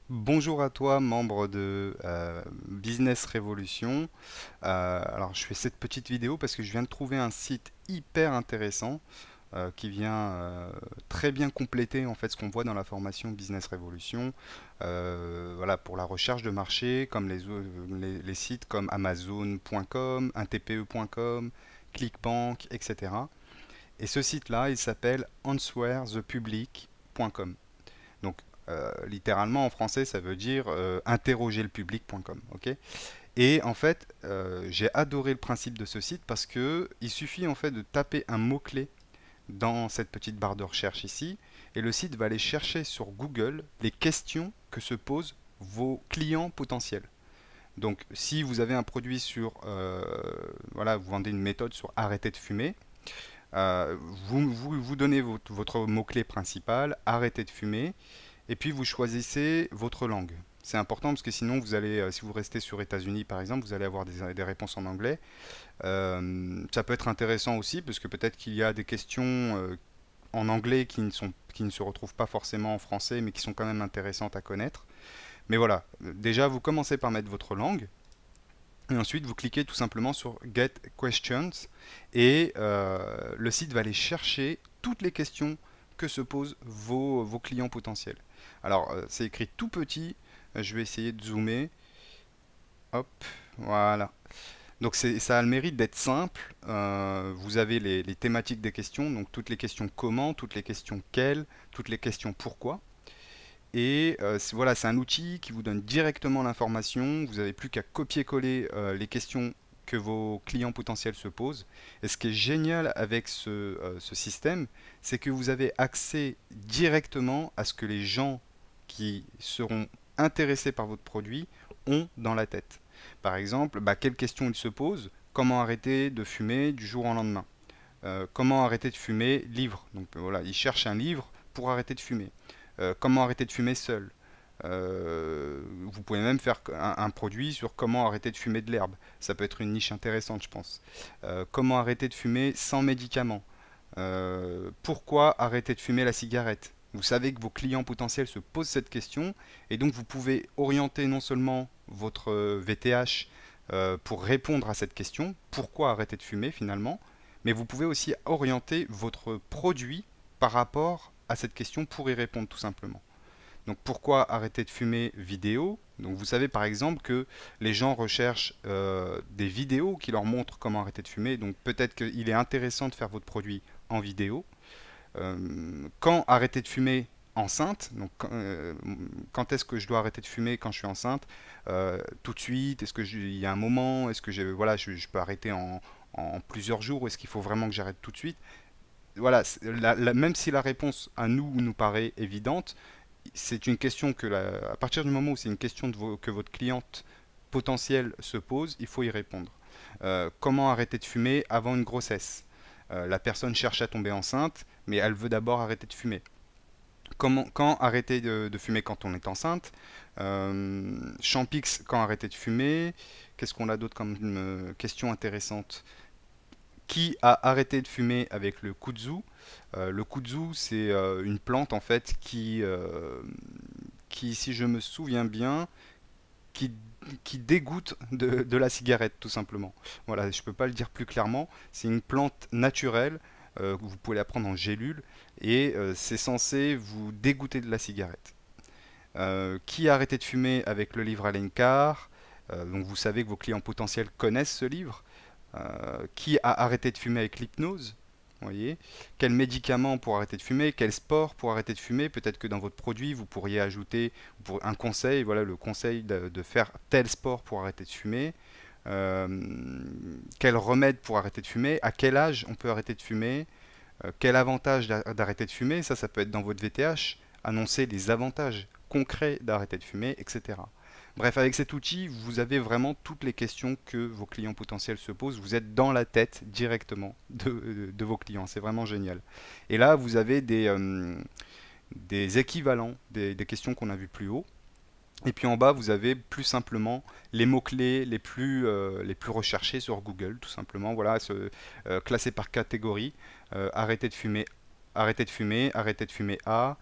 Bonjour à toi, membre de Business Revolution. Alors, je fais cette petite vidéo parce que je viens de trouver un site hyper intéressant qui vient très bien compléter en fait ce qu'on voit dans la formation Business Revolution. Voilà, pour la recherche de marché, comme les sites comme Amazon.com, intpe.com, Clickbank, etc. Et ce site-là, il s'appelle answerthepublic.com. Donc, littéralement en français, ça veut dire interrogerlepublic.com. Ok. Et en fait, j'ai adoré le principe de ce site parce que il suffit en fait de taper un mot-clé dans cette petite barre de recherche ici, et le site va aller chercher sur Google les questions que se posent vos clients potentiels. Donc, si vous avez un produit sur, voilà, vous vendez une méthode sur arrêter de fumer, vous donnez votre mot-clé principal, arrêter de fumer, et puis vous choisissez votre langue. C'est important parce que sinon vous allez, si vous restez sur États-Unis par exemple, vous allez avoir des réponses en anglais. Ça peut être intéressant aussi parce que peut-être qu'il y a des questions en anglais qui ne se retrouvent pas forcément en français, mais qui sont quand même intéressantes à connaître. Mais voilà, déjà vous commencez par mettre votre langue. Et ensuite, vous cliquez tout simplement sur Get Questions et le site va aller chercher toutes les questions que se posent vos clients potentiels. Alors, c'est écrit tout petit. Je vais essayer de zoomer. Hop, voilà. Donc, ça a le mérite d'être simple. Vous avez les thématiques des questions, donc toutes les questions comment, toutes les questions quelles, toutes les questions pourquoi. Et voilà, c'est un outil qui vous donne directement l'information. Vous n'avez plus qu'à copier-coller les questions que vos clients potentiels se posent. Et ce qui est génial avec ce système, c'est que vous avez accès directement à ce que les gens qui seront intéressés par votre produit ont dans la tête. Par exemple, quelles questions ils se posent? Comment arrêter de fumer du jour au lendemain? Comment arrêter de fumer? Livre. Donc voilà, ils cherchent un livre pour arrêter de fumer. Comment arrêter de fumer seul. Vous pouvez même faire un produit sur comment arrêter de fumer de l'herbe. Ça peut être une niche intéressante, je pense. Comment arrêter de fumer sans médicaments. Pourquoi arrêter de fumer la cigarette? Vous savez que vos clients potentiels se posent cette question et donc vous pouvez orienter non seulement votre VTH pour répondre à cette question, pourquoi arrêter de fumer finalement, mais vous pouvez aussi orienter votre produit par rapport à cette question pour y répondre tout simplement. Donc pourquoi arrêter de fumer vidéo? Donc vous savez par exemple que les gens recherchent des vidéos qui leur montrent comment arrêter de fumer. Donc peut-être qu'il est intéressant de faire votre produit en vidéo. Quand arrêter de fumer enceinte, donc quand est-ce que je dois arrêter de fumer quand je suis enceinte? Tout de suite? Est-ce qu'il y a un moment? Est-ce que voilà, je peux arrêter en plusieurs jours ou est-ce qu'il faut vraiment que j'arrête tout de suite? Voilà, même si la réponse à nous paraît évidente, c'est une question à partir du moment où c'est une question que votre cliente potentielle se pose, il faut y répondre. Comment arrêter de fumer avant une grossesse? La personne cherche à tomber enceinte, mais elle veut d'abord arrêter de fumer. Quand arrêter de fumer quand on est enceinte? Champix, quand arrêter de fumer? Qu'est-ce qu'on a d'autre comme question intéressante? Qui a arrêté de fumer avec le kudzu? Le kudzu, c'est une plante en fait qui, si je me souviens bien, qui, qui dégoûte de la cigarette, tout simplement. Voilà, je ne peux pas le dire plus clairement. C'est une plante naturelle, vous pouvez la prendre en gélule, et c'est censé vous dégoûter de la cigarette. Qui a arrêté de fumer avec le livre Alain Carr? Donc vous savez que vos clients potentiels connaissent ce livre. Qui a arrêté de fumer avec l'hypnose? Voyez. Quel médicament pour arrêter de fumer? Quel sport pour arrêter de fumer? Peut-être que dans votre produit, vous pourriez ajouter un conseil, voilà le conseil de faire tel sport pour arrêter de fumer. Euh, quel remède pour arrêter de fumer? À quel âge on peut arrêter de fumer? Quel avantage d'arrêter de fumer? Ça peut être dans votre VTH. Annoncer les avantages concrets d'arrêter de fumer, etc. Bref, avec cet outil, vous avez vraiment toutes les questions que vos clients potentiels se posent. Vous êtes dans la tête directement de vos clients. C'est vraiment génial. Et là, vous avez des équivalents des questions qu'on a vues plus haut. Et puis en bas, vous avez plus simplement les mots-clés les plus recherchés sur Google, tout simplement. Voilà, classés par catégorie. Arrêtez de fumer, arrêtez de fumer, arrêtez de fumer A,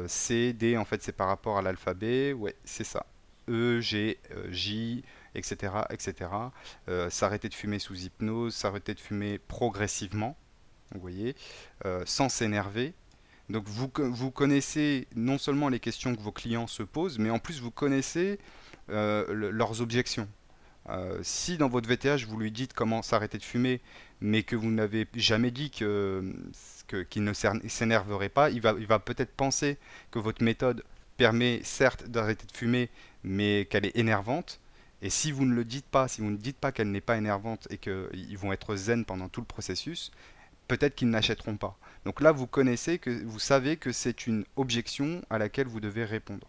C, D, en fait, c'est par rapport à l'alphabet. Ouais, c'est ça. E, G, J, etc., etc. S'arrêter de fumer sous hypnose, s'arrêter de fumer progressivement, vous voyez, sans s'énerver. Donc vous connaissez non seulement les questions que vos clients se posent, mais en plus vous connaissez leurs objections. Si dans votre VTH vous lui dites comment s'arrêter de fumer, mais que vous n'avez jamais dit qu'il ne s'énerverait pas, il va peut-être penser que votre méthode permet certes d'arrêter de fumer, mais qu'elle est énervante. Et si vous ne le dites pas, si vous ne dites pas qu'elle n'est pas énervante et qu'ils vont être zen pendant tout le processus, peut-être qu'ils n'achèteront pas. Donc là, vous savez que c'est une objection à laquelle vous devez répondre.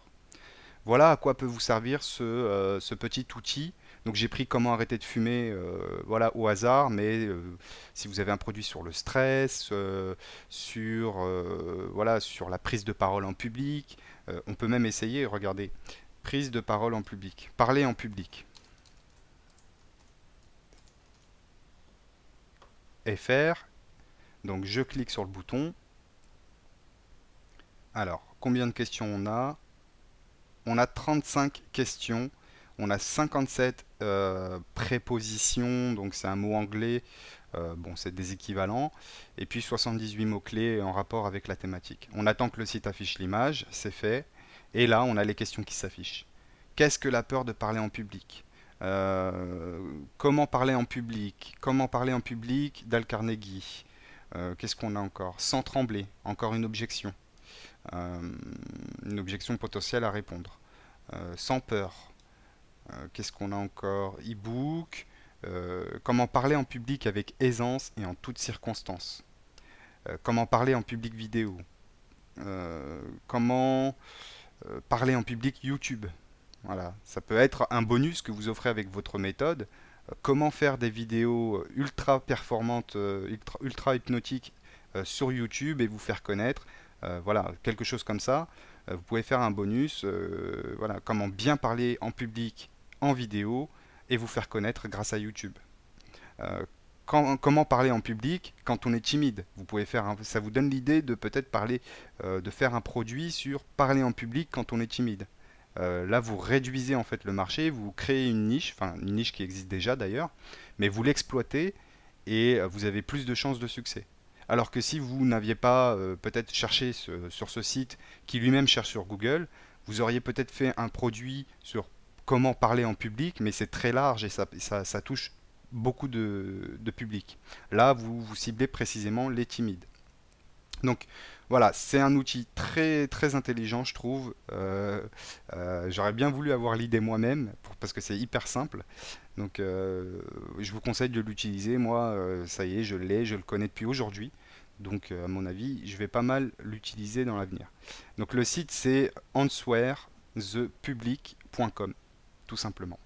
Voilà à quoi peut vous servir ce petit outil. Donc j'ai pris comment arrêter de fumer voilà, au hasard, mais si vous avez un produit sur le stress, voilà, sur la prise de parole en public, on peut même essayer, regardez, prise de parole en public, parler en public. FR, donc je clique sur le bouton. Alors, combien de questions on a? On a 35 questions, on a 57 prépositions, donc c'est un mot anglais, bon c'est des équivalents, et puis 78 mots-clés en rapport avec la thématique. On attend que le site affiche l'image, c'est fait, et là on a les questions qui s'affichent. Qu'est-ce que la peur de parler en public? Comment parler en public? Comment parler en public Dale Carnegie. Qu'est-ce qu'on a encore? Sans trembler, encore euh, une objection potentielle à répondre. Sans peur. Qu'est-ce qu'on a encore? E-book. Comment parler en public avec aisance et en toutes circonstances. Comment parler en public vidéo. Comment parler en public YouTube. Voilà, ça peut être un bonus que vous offrez avec votre méthode. Comment faire des vidéos ultra performantes, ultra hypnotiques sur YouTube et vous faire connaître. Voilà, quelque chose comme ça. Vous pouvez faire un bonus. Voilà, comment bien parler en public, en vidéo et vous faire connaître grâce à YouTube. Euh, comment parler en public quand on est timide. Vous pouvez ça vous donne l'idée de peut-être parler, de faire un produit sur parler en public quand on est timide. Là, vous réduisez en fait le marché, vous créez une niche, enfin une niche qui existe déjà d'ailleurs, mais vous l'exploitez et vous avez plus de chances de succès. Alors que si vous n'aviez pas peut-être cherché sur ce site qui lui-même cherche sur Google, vous auriez peut-être fait un produit sur comment parler en public, mais c'est très large et ça touche beaucoup de public. Là, vous ciblez précisément les timides. Donc voilà, c'est un outil très très intelligent, je trouve. J'aurais bien voulu avoir l'idée moi-même parce que c'est hyper simple. Donc je vous conseille de l'utiliser. Moi, ça y est, je l'ai, je le connais depuis aujourd'hui. Donc à mon avis, je vais pas mal l'utiliser dans l'avenir. Donc le site c'est answerthepublic.com, tout simplement.